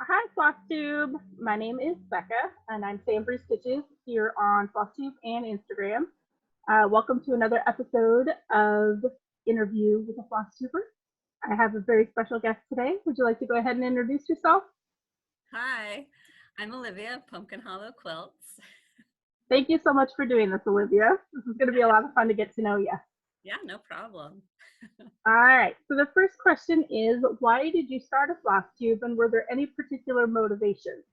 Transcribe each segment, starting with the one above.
Hi, Flosstube. My name is Becca, and I'm SamBrie Stitches here on Flosstube and Instagram. Welcome to another episode of Interview with a Flosstuber. I have a very special guest today. Would you like to go ahead and introduce yourself? Hi, I'm Olivia of Pumpkin Hollow Quilts. Thank you so much for doing this, Olivia. This is going to be a lot of fun to get to know you. Yeah, no problem. All right. So the first question is, why did you start a Flosstube, and were there any particular motivations?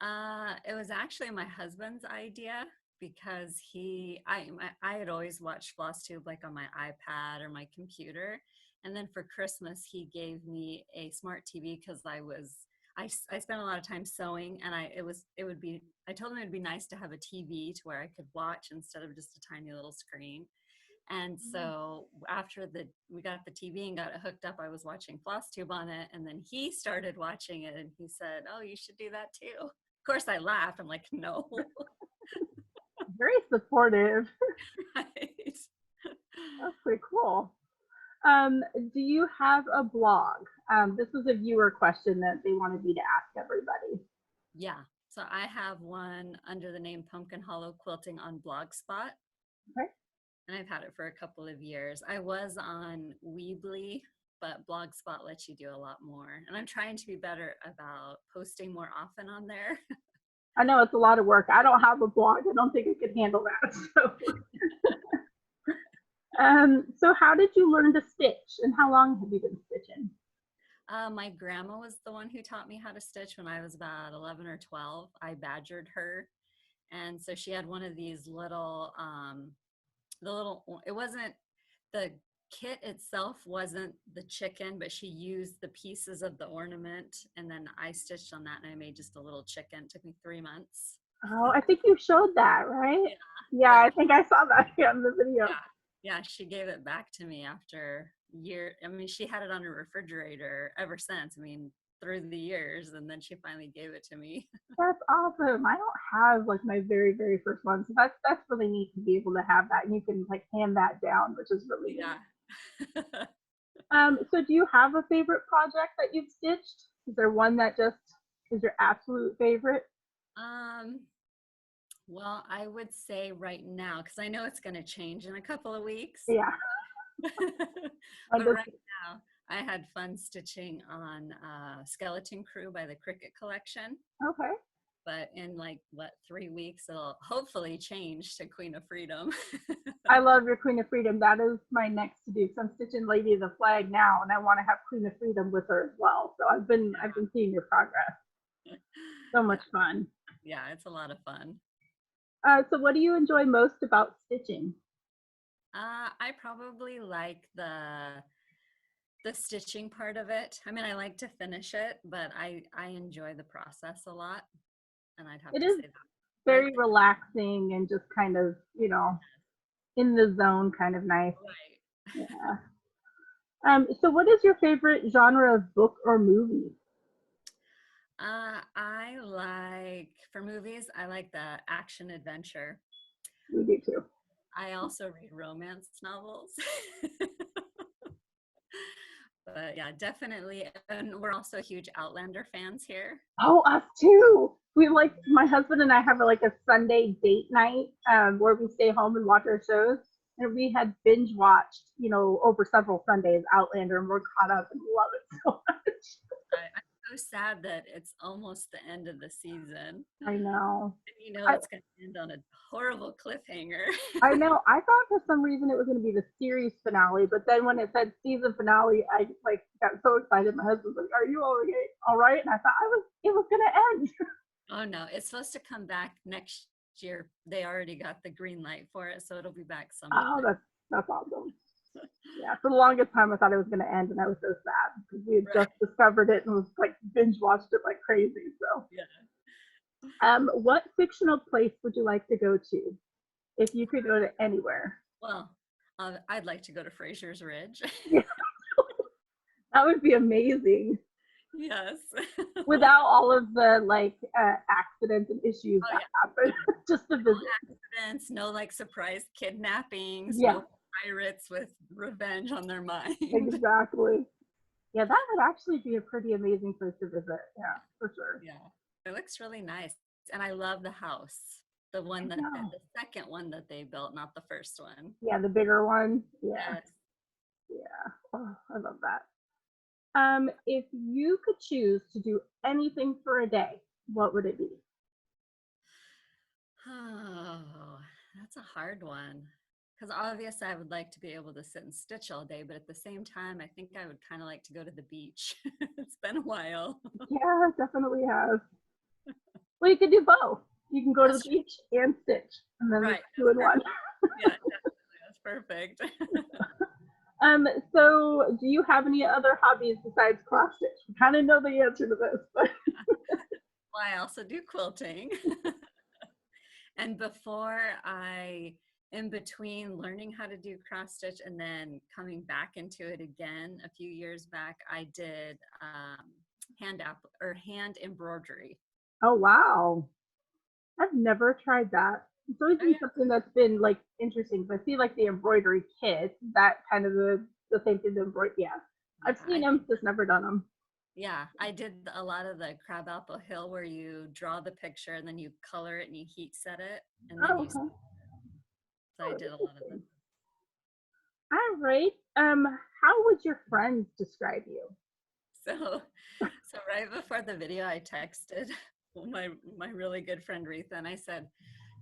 It was actually my husband's idea because I had always watched Flosstube like on my iPad or my computer, and then for Christmas he gave me a smart TV because I spent a lot of time sewing, and I told him it'd be nice to have a TV to where I could watch instead of just a tiny little screen. And so after we got the TV and got it hooked up, I was watching Flosstube on it, and then he started watching it, and he said, "Oh, you should do that too." Of course, I laughed. I'm like, "No." Very supportive. Right. That's pretty cool. Do you have a blog? This was a viewer question that they wanted me to ask everybody. Yeah. So I have one under the name Pumpkin Hollow Quilting on Blogspot, Okay. and I've had it for a couple of years. I was on Weebly, but Blogspot lets you do a lot more. And I'm trying to be better about posting more often on there. I know it's a lot of work. I don't have a blog. I don't think I could handle that. So how did you learn to stitch, and how long have you been stitching? My grandma was the one who taught me how to stitch when I was about 11 or 12. I badgered her. And so she had one of these it wasn't, the kit itself wasn't the chicken, but she used the pieces of the ornament. And then I stitched on that and I made just a little chicken. It took me 3 months. Oh, I think you showed that, right? Yeah. Yeah, Yeah. I think I saw that in the video. Yeah. Yeah, she gave it back to me after year. I mean, she had it on her refrigerator ever since. I mean, through the years, and then she finally gave it to me. That's awesome. I don't have like my very first one, so that's really neat to be able to have that, and you can like hand that down, which is really neat. Yeah. So do you have a favorite project that you've stitched? Is there one that just is your absolute favorite? um, well, I would say right now, because I know it's going to change in a couple of weeks. Yeah. But right now, I had fun stitching on Skeleton Crew by the Cricket Collection. Okay. But in like, what, 3 weeks, it'll hopefully change to Queen of Freedom. I love your Queen of Freedom. That is my next to do. So I'm stitching Lady of the Flag now, and I want to have Queen of Freedom with her as well. So I've been seeing your progress. So Yeah, much fun. yeah, it's a lot of fun. So what do you enjoy most about stitching? I probably like the stitching part of it. I mean, I like to finish it, but I enjoy the process a lot, and I'd have It to is say that. Like, very relaxing and just kind of, in the zone, kind of nice. right. Yeah. So what is your favorite genre of book or movie? I like, for movies, I like the action adventure. We do too. I also read romance novels. But yeah, definitely. And we're also huge Outlander fans here. Oh, us too. We like my husband and I have like a Sunday date night where we stay home and watch our shows. And we had binge watched, over several Sundays Outlander, and we're caught up and love it so much. I'm so sad that it's almost the end of the season. I know. And you know I, it's going to end on a horrible cliffhanger. I know. I thought for some reason it was going to be the series finale, but then when it said season finale, I like got so excited. My husband was like, "Are you all okay? All right?" And I thought it was going to end. Oh no, it's supposed to come back next year. They already got the green light for it, so it'll be back Oh, sometime. that's awesome. Yeah, for the longest time I thought it was going to end, and I was so sad because we had Right. just discovered it and was like binge watched it like crazy. So, Yeah. what fictional place would you like to go to if you could go to anywhere? Well, I'd like to go to Fraser's Ridge. Yeah, that would be amazing. Yes. Without all of the like accidents and issues Oh that yeah. happen, just to No visit. accidents, no like surprise kidnappings, Yeah, no pirates with revenge on their mind. exactly. Yeah, that would actually be a pretty amazing place to visit. Yeah, for sure. Yeah, it looks really nice. And I love the house. The I one that know. the second one that they built, not the first one. Yeah, the bigger one. Yeah, Yes. yeah. Oh, I love that. If you could choose to do anything for a day, what would it be? Oh, that's a hard one. Because obviously, I would like to be able to sit and stitch all day, but at the same time, I think I would kind of like to go to the beach. It's been a while. Yeah, definitely have. Well, you could do both. You can go to the That's beach and stitch, and then right. it's two That's in one. perfect. Yeah, definitely. That's perfect. So do you have any other hobbies besides cross stitch? We kind of know the answer to this, but Well, I also do quilting. And in between learning how to do cross stitch and then coming back into it again a few years back, I did hand embroidery. oh wow, I've never tried that. It's always Oh been yeah, something that's been like interesting. But I see like the embroidery kit, that kind of the same thing. The embroidery, yeah, yeah. I've seen them, just never done them. I did a lot of the crabapple hill where you draw the picture and then you color it and you heat set it and then Oh, you. okay. So I Oh, did a lot of them. interesting. All right. How would your friends describe you? So, so right before the video, I texted my really good friend Retha, and I said,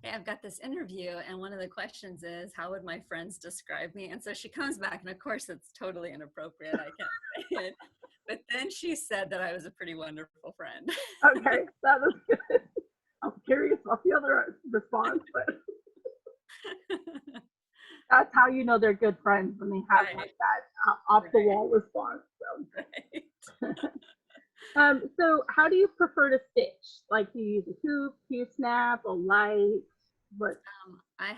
"Hey, I've got this interview, and one of the questions is, how would my friends describe me?" And so she comes back, and of course, it's totally inappropriate. I can't say it, but then she said that I was a pretty wonderful friend. Okay, that was good. I'm curious about the other response, but that's how you know they're good friends when they have Right, like that off the right, wall response. So, right. so how do you prefer to stitch? Like, do you use a hoop, Q-snap, a light? What? I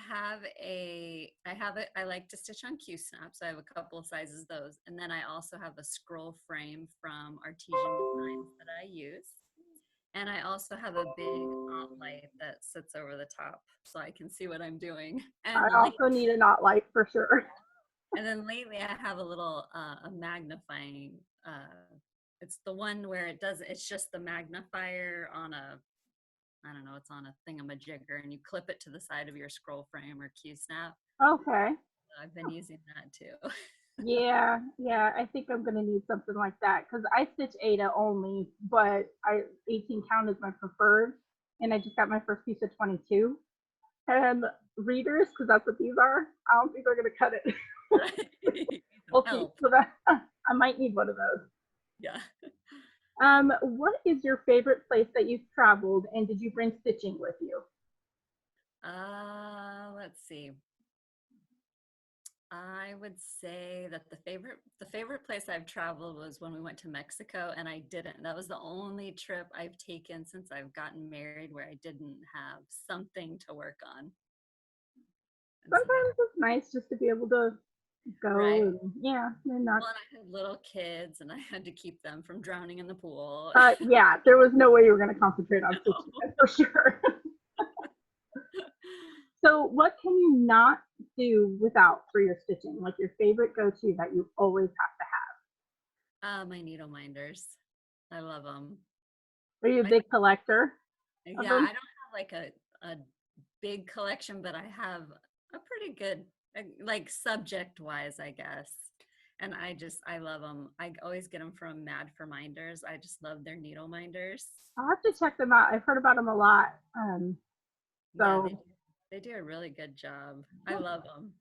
like to stitch on Q-snaps. I have a couple of sizes of those. And then I also have a scroll frame from Artesian Designs that I use. And I also have a big light that sits over the top so I can see what I'm doing. I And also need a knot light for sure. then lately I have a little a magnifying it's the one where it's just the magnifier on a I don't know, it's on a thingamajigger and you clip it to the side of your scroll frame or Q snap. Okay. I've been using that too. Yeah, yeah. I think I'm gonna need something like that because I stitch Ada only, but I 18 count is my preferred, and I just got my first piece of 22. And readers, because that's what these are, I don't think they're gonna cut it. Right. Some We'll see. help. So that I might need one of those. Yeah. What is your favorite place that you've traveled, and did you bring stitching with you? Let's see. I would say that the favorite place I've traveled was when we went to Mexico and I didn't. That was the only trip I've taken since I've gotten married where I didn't have something to work on. And so that Sometimes it's nice just to be able to go right. and yeah, and not. Well, and I had little kids and I had to keep them from drowning in the pool. Yeah, there was no way you were gonna concentrate on stitching No. it for sure. So, what can you not do without for your stitching? Like your favorite go-to that you always have to My needle minders. I love them. have. Are you a big collector of Yeah, I them? don't have like a big collection, but I have a pretty good, like subject wise, I guess. And I love them. I always get them from Mad for Minders. I just love their needle minders. I'll have to check them out. I've heard about them a lot. Yeah, So they do a really good job. I love them.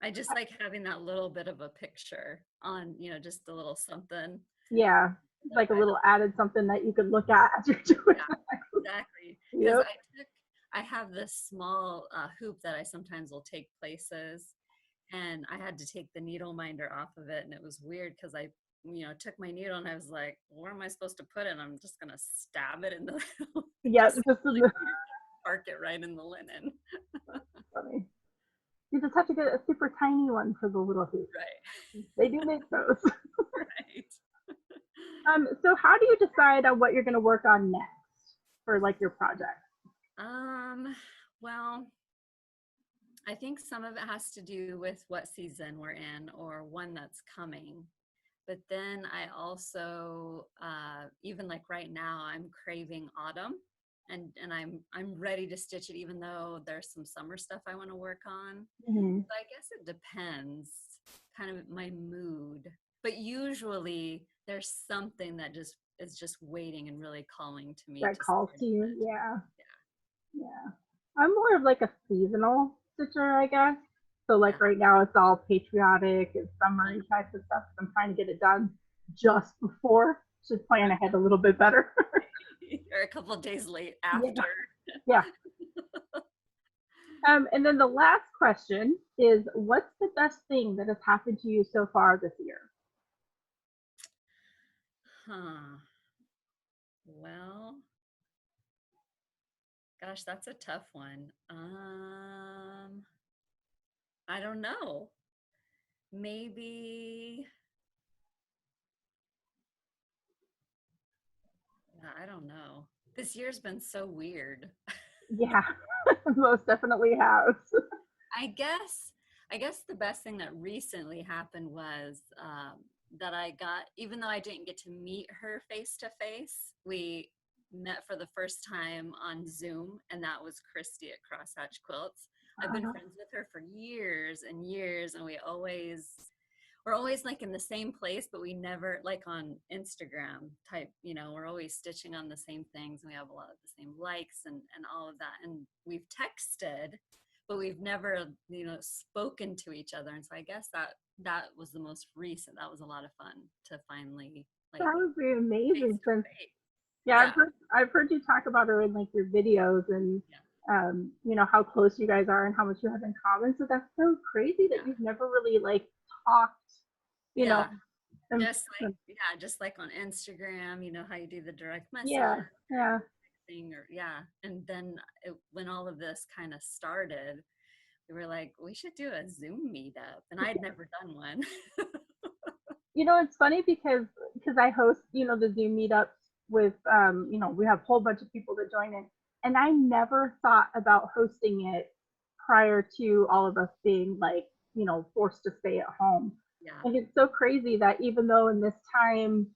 I just like having that little bit of a picture on, just a little something. yeah, like a I little added something that you could look at as you're doing Yeah, that. exactly. Because Yep. I have this small hoop that I sometimes will take places, and I had to take the needle minder off of it, and it was weird because I, took my needle and I was like, where am I supposed to put it? I'm just gonna stab it in the, Yeah, just just really weird, park it right in the linen. funny. You just have to get a super tiny one for the little hoop. Right, They do make those. right. So how do you decide on what you're going to work on next for like your project? Um, well, I think some of it has to do with what season we're in or one that's coming. But then I also, even like right now, I'm craving autumn, and I'm ready to stitch it, even though there's some summer stuff I want to work on. Mhm. So I guess it depends, kind of my mood. But usually there's something that just is just waiting and really calling to me That to calls start to on you. it. Yeah. Yeah. I'm more of like a seasonal stitcher, I guess. So Yeah. like right now it's all patriotic and summery Yeah. types of stuff. I'm trying to get it done just before. Should plan ahead a little bit better. Or a couple of days late Yeah. after. Yeah. And then the last question is, what's the best thing that has happened to you so far this year? Huh. Well, gosh, that's a tough one. I don't know. Maybe, I don't know. This year's been so weird. Yeah, most definitely has. I guess I guess the best thing that recently happened was that I got, even though I didn't get to meet her face to face, we met for the first time on Zoom, and that was Christy at Crosshatch Quilts. I've been friends with her for years and years, and we're always like in the same place, but we never, like on Instagram type, we're always stitching on the same things, and we have a lot of the same likes and all of that. And we've texted, but we've never, spoken to each other. And so I guess that was the most recent. That was a lot of fun to finally like That would be face amazing to since face. yeah, Yeah. I've heard you talk about her in like your videos and Yeah. how close you guys are and how much you have in common. So that's so crazy that Yeah. you've never really like talked, you know, Yeah. in person. Just like on Instagram, how you do the direct message Yeah, yeah. thing, or yeah. And then when all of this kind of started, we were like, we should do a Zoom meetup, and I had never done one. It's funny because I host, the Zoom meetups with we have a whole bunch of people that join in, and I never thought about hosting it prior to all of us being like, forced to stay at home. Yeah. And it's so crazy that even though in this time,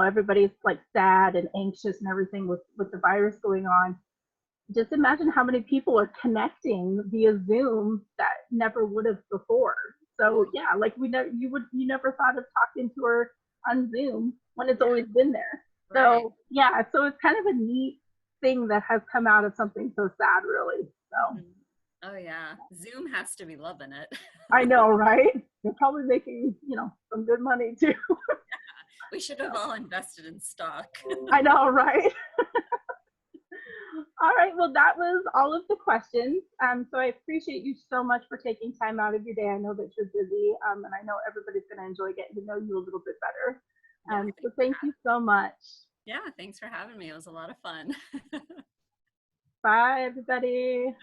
everybody's like sad and anxious and everything with the virus going on, just imagine how many people are connecting via Zoom that never would have before. Oh So yeah, like you never thought of talking to her on Zoom when it's yeah. always been there. Right. So yeah, so it's kind of a neat thing that has come out of something so sad, really. So Mhm. Oh yeah, Zoom has to be loving it. I know, right? They're probably making some good money too. We should have all invested in stock. I know, right? All right, well, that was all of the questions. So I appreciate you so much for taking time out of your day. I know that you're busy, and I know everybody's going to enjoy getting to know you a little bit better. Yeah, So thank you so much. yeah, thanks for having me. It was a lot of fun. Bye, everybody.